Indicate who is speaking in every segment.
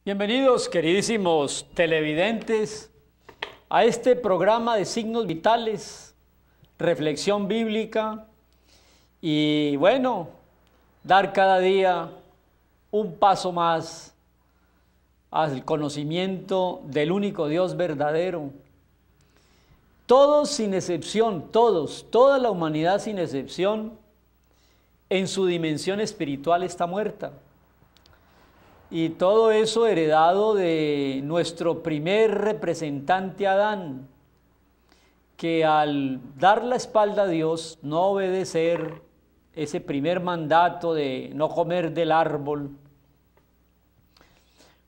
Speaker 1: Bienvenidos, queridísimos televidentes, a este programa de Signos Vitales, reflexión bíblica y, bueno, dar cada día un paso más al conocimiento del único Dios verdadero. Todos sin excepción, toda la humanidad sin excepción, en su dimensión espiritual está muerta. Y todo eso heredado de nuestro primer representante Adán, que al dar la espalda a Dios, no obedecer ese primer mandato de no comer del árbol,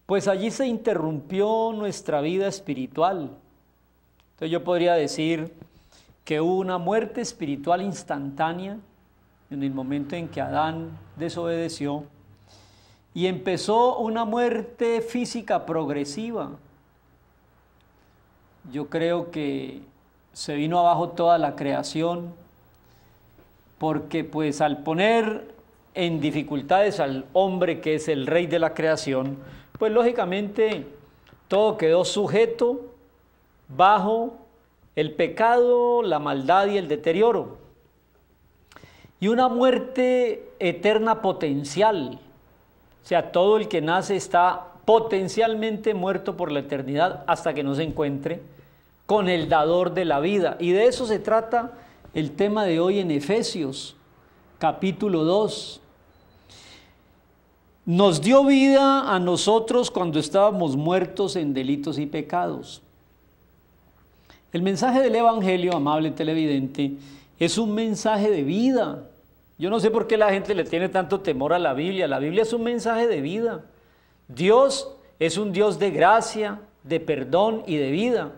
Speaker 1: pues allí se interrumpió nuestra vida espiritual. Entonces yo podría decir que hubo una muerte espiritual instantánea en el momento en que Adán desobedeció, y empezó una muerte física progresiva. Yo creo que se vino abajo toda la creación, porque pues al poner en dificultades al hombre, que es el rey de la creación, pues lógicamente todo quedó sujeto bajo el pecado, la maldad y el deterioro. Y una muerte eterna potencial. O sea, todo el que nace está potencialmente muerto por la eternidad hasta que no se encuentre con el dador de la vida. Y de eso se trata el tema de hoy en Efesios, capítulo 2. Nos dio vida a nosotros cuando estábamos muertos en delitos y pecados. El mensaje del Evangelio, amable televidente, es un mensaje de vida. Yo no sé por qué la gente le tiene tanto temor a la Biblia. La Biblia es un mensaje de vida. Dios es un Dios de gracia, de perdón y de vida.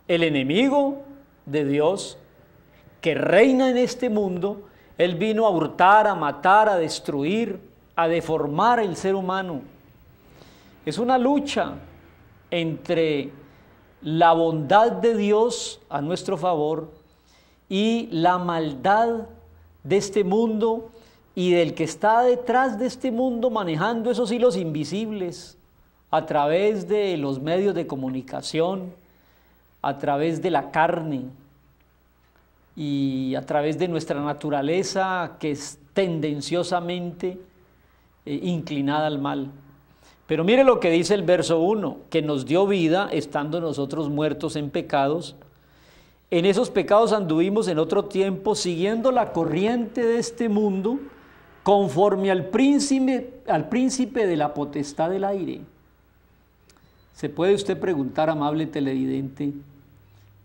Speaker 1: El enemigo de Dios, que reina en este mundo, él vino a hurtar, a matar, a destruir, a deformar el ser humano. Es una lucha entre la bondad de Dios a nuestro favor y la maldad de este mundo y del que está detrás de este mundo manejando esos hilos invisibles a través de los medios de comunicación, a través de la carne y a través de nuestra naturaleza, que es tendenciosamente inclinada al mal. Pero mire lo que dice el verso 1, que nos dio vida estando nosotros muertos en pecados. En esos pecados anduvimos en otro tiempo, siguiendo la corriente de este mundo, conforme al príncipe de la potestad del aire. ¿Se puede usted preguntar, amable televidente,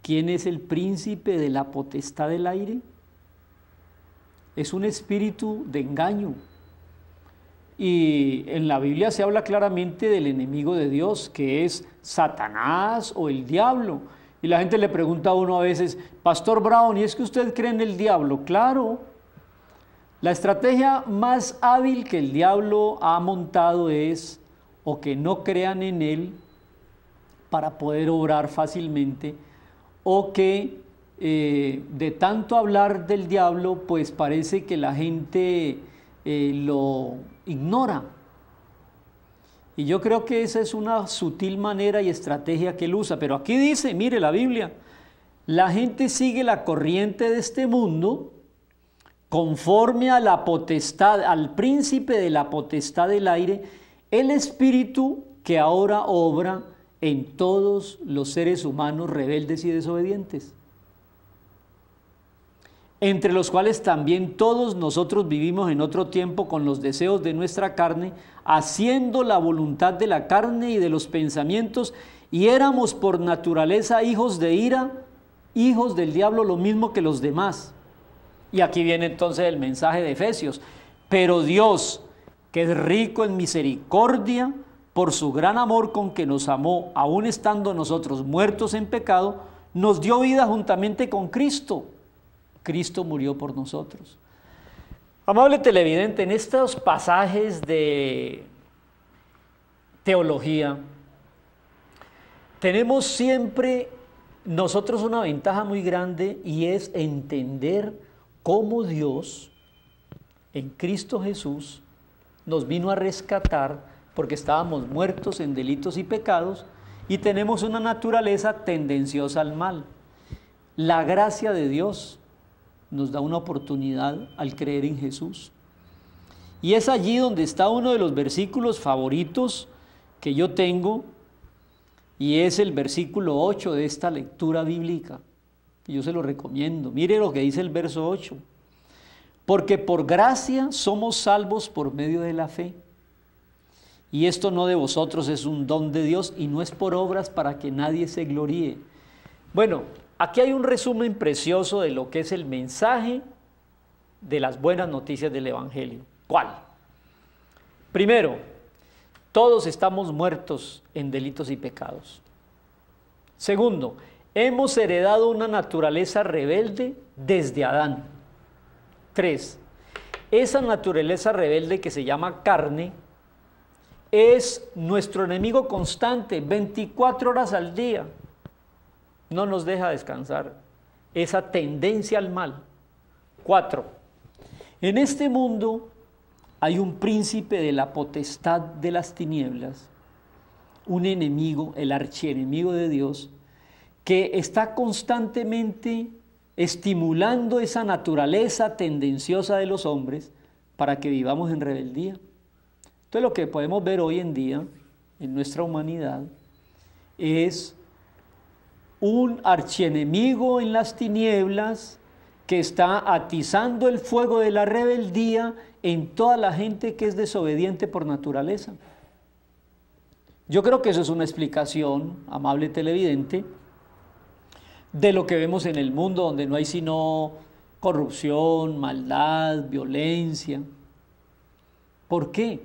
Speaker 1: quién es el príncipe de la potestad del aire? Es un espíritu de engaño. Y en la Biblia se habla claramente del enemigo de Dios, que es Satanás o el diablo. Y la gente le pregunta a uno a veces, Pastor Brown, ¿y es que usted cree en el diablo? Claro, la estrategia más hábil que el diablo ha montado es o que no crean en él para poder obrar fácilmente, o que de tanto hablar del diablo, pues parece que la gente lo ignora. Y yo creo que esa es una sutil manera y estrategia que él usa. Pero aquí dice, mire la Biblia, la gente sigue la corriente de este mundo conforme a la potestad, al príncipe de la potestad del aire, el espíritu que ahora obra en todos los seres humanos rebeldes y desobedientes, entre los cuales también todos nosotros vivimos en otro tiempo con los deseos de nuestra carne, haciendo la voluntad de la carne y de los pensamientos, y éramos por naturaleza hijos de ira, hijos del diablo, lo mismo que los demás. Y aquí viene entonces el mensaje de Efesios. Pero Dios, que es rico en misericordia, por su gran amor con que nos amó, aun estando nosotros muertos en pecado, nos dio vida juntamente con Cristo. Cristo murió por nosotros. Amable televidente, en estos pasajes de teología tenemos siempre nosotros una ventaja muy grande, y es entender cómo Dios en Cristo Jesús nos vino a rescatar porque estábamos muertos en delitos y pecados y tenemos una naturaleza tendenciosa al mal. La gracia de Dios nos da una oportunidad al creer en Jesús. Y es allí donde está uno de los versículos favoritos que yo tengo, y es el versículo 8 de esta lectura bíblica. Yo se lo recomiendo. Mire lo que dice el verso 8. Porque por gracia somos salvos por medio de la fe. Y esto no de vosotros, es un don de Dios y no es por obras para que nadie se gloríe. Bueno, aquí hay un resumen precioso de lo que es el mensaje de las buenas noticias del Evangelio. ¿Cuál? Primero, todos estamos muertos en delitos y pecados. Segundo, hemos heredado una naturaleza rebelde desde Adán. 3. Esa naturaleza rebelde que se llama carne es nuestro enemigo constante, 24 horas al día. No nos deja descansar. Esa tendencia al mal. 4. En este mundo hay un príncipe de la potestad de las tinieblas, un enemigo, el archienemigo de Dios, que está constantemente estimulando esa naturaleza tendenciosa de los hombres para que vivamos en rebeldía. Entonces lo que podemos ver hoy en día en nuestra humanidad es un archienemigo en las tinieblas que está atizando el fuego de la rebeldía en toda la gente que es desobediente por naturaleza. Yo creo que eso es una explicación, amable televidente, de lo que vemos en el mundo, donde no hay sino corrupción, maldad, violencia. ¿Por qué?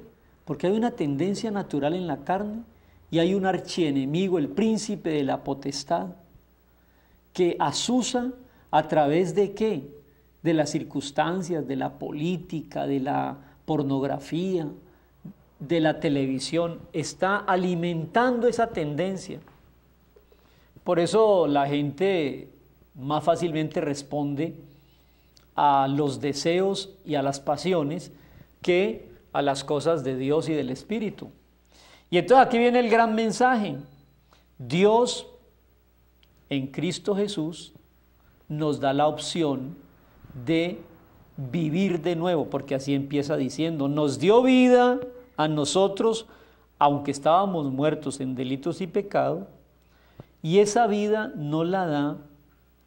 Speaker 1: Porque hay una tendencia natural en la carne y hay un archienemigo, el príncipe de la potestad, que azuza a través de ¿qué? De las circunstancias, de la política, de la pornografía, de la televisión, está alimentando esa tendencia. Por eso la gente más fácilmente responde a los deseos y a las pasiones que a las cosas de Dios y del Espíritu. Y entonces aquí viene el gran mensaje. Dios en Cristo Jesús nos da la opción de vivir de nuevo, porque así empieza diciendo, nos dio vida a nosotros, aunque estábamos muertos en delitos y pecado, y esa vida nos la da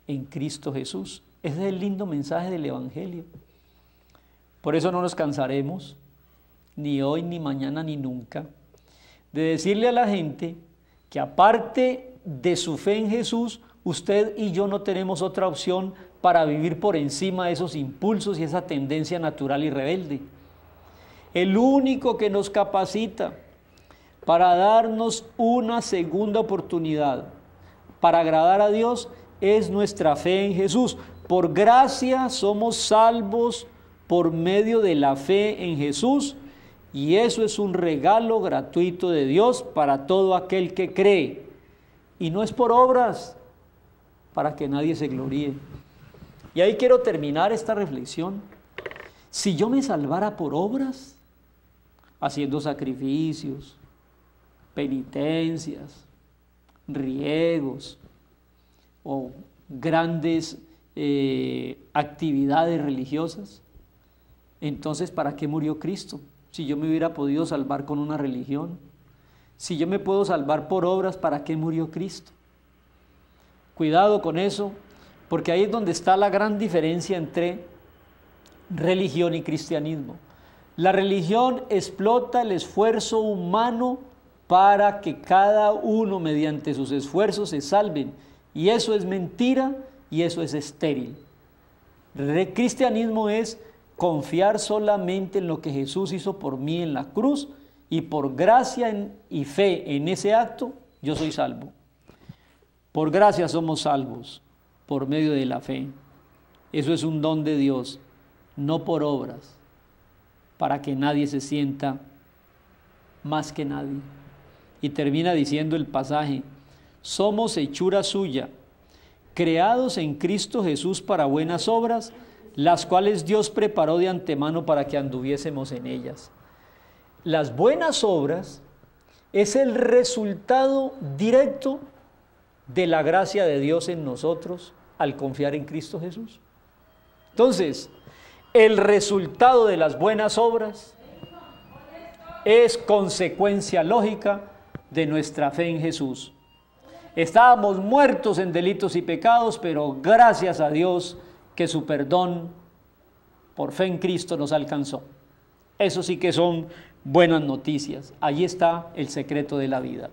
Speaker 1: en Cristo Jesús. Ese es el lindo mensaje del Evangelio. Por eso no nos cansaremos, ni hoy, ni mañana, ni nunca, de decirle a la gente que aparte de su fe en Jesús, usted y yo no tenemos otra opción para vivir por encima de esos impulsos y esa tendencia natural y rebelde. El único que nos capacita para darnos una segunda oportunidad para agradar a Dios es nuestra fe en Jesús. Por gracia somos salvos por medio de la fe en Jesús, y eso es un regalo gratuito de Dios para todo aquel que cree. Y no es por obras, para que nadie se gloríe. Y ahí quiero terminar esta reflexión. Si yo me salvara por obras, haciendo sacrificios, penitencias, riegos o grandes actividades religiosas, entonces ¿para qué murió Cristo? Si yo me hubiera podido salvar con una religión, si yo me puedo salvar por obras, ¿para qué murió Cristo? Cuidado con eso, porque ahí es donde está la gran diferencia entre religión y cristianismo. La religión explota el esfuerzo humano para que cada uno mediante sus esfuerzos se salven, y eso es mentira y eso es estéril. El cristianismo es confiar solamente en lo que Jesús hizo por mí en la cruz, y por gracia y fe en ese acto yo soy salvo. Por gracia somos salvos por medio de la fe. Eso es un don de Dios, no por obras, para que nadie se sienta más que nadie. Y termina diciendo el pasaje, somos hechura suya, creados en Cristo Jesús para buenas obras, las cuales Dios preparó de antemano para que anduviésemos en ellas. las buenas obras es el resultado directo de la gracia de Dios en nosotros al confiar en Cristo Jesús. Entonces, el resultado de las buenas obras es consecuencia lógica de nuestra fe en Jesús. Estábamos muertos en delitos y pecados, pero gracias a Dios que su perdón por fe en Cristo nos alcanzó. Eso sí que son buenas noticias. Allí está el secreto de la vida.